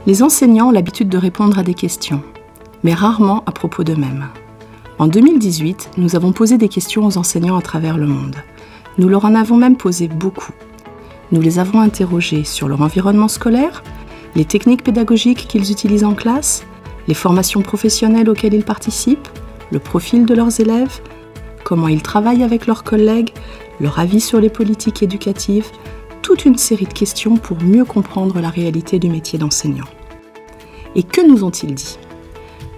Les enseignants ont l'habitude de répondre à des questions, mais rarement à propos d'eux-mêmes. En 2018, nous avons posé des questions aux enseignants à travers le monde. Nous leur en avons même posé beaucoup. Nous les avons interrogés sur leur environnement scolaire, les techniques pédagogiques qu'ils utilisent en classe, les formations professionnelles auxquelles ils participent, le profil de leurs élèves, comment ils travaillent avec leurs collègues, leur avis sur les politiques éducatives, toute une série de questions pour mieux comprendre la réalité du métier d'enseignant. Et que nous ont-ils dit ?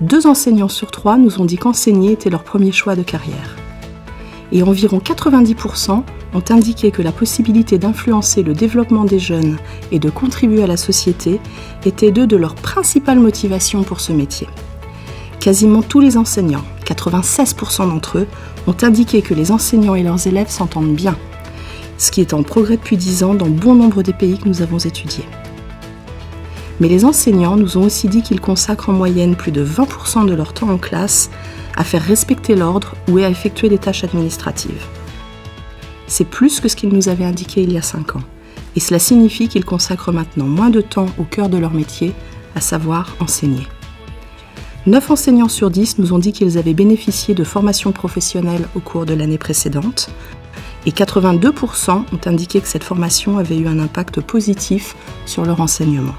2 enseignants sur 3 nous ont dit qu'enseigner était leur premier choix de carrière. Et environ 90% ont indiqué que la possibilité d'influencer le développement des jeunes et de contribuer à la société était 2 de leurs principales motivations pour ce métier. Quasiment tous les enseignants, 96% d'entre eux, ont indiqué que les enseignants et leurs élèves s'entendent bien, ce qui est en progrès depuis 10 ans dans bon nombre des pays que nous avons étudiés. Mais les enseignants nous ont aussi dit qu'ils consacrent en moyenne plus de 20% de leur temps en classe à faire respecter l'ordre ou à effectuer des tâches administratives. C'est plus que ce qu'ils nous avaient indiqué il y a 5 ans. Et cela signifie qu'ils consacrent maintenant moins de temps au cœur de leur métier, à savoir enseigner. 9 enseignants sur 10 nous ont dit qu'ils avaient bénéficié de formations professionnelles au cours de l'année précédente. Et 82% ont indiqué que cette formation avait eu un impact positif sur leur enseignement.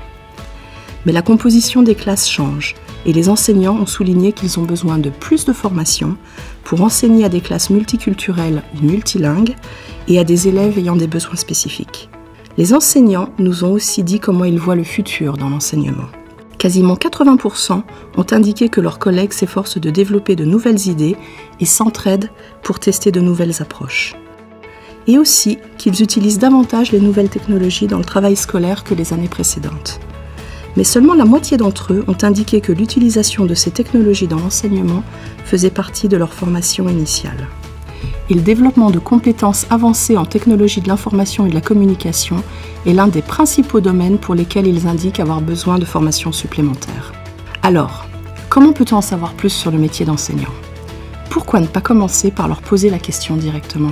Mais la composition des classes change et les enseignants ont souligné qu'ils ont besoin de plus de formation pour enseigner à des classes multiculturelles ou multilingues et à des élèves ayant des besoins spécifiques. Les enseignants nous ont aussi dit comment ils voient le futur dans l'enseignement. Quasiment 80% ont indiqué que leurs collègues s'efforcent de développer de nouvelles idées et s'entraident pour tester de nouvelles approches. Et aussi qu'ils utilisent davantage les nouvelles technologies dans le travail scolaire que les années précédentes. Mais seulement la moitié d'entre eux ont indiqué que l'utilisation de ces technologies dans l'enseignement faisait partie de leur formation initiale. Et le développement de compétences avancées en technologie de l'information et de la communication est l'un des principaux domaines pour lesquels ils indiquent avoir besoin de formations supplémentaires. Alors, comment peut-on en savoir plus sur le métier d'enseignant ? Pourquoi ne pas commencer par leur poser la question directement ?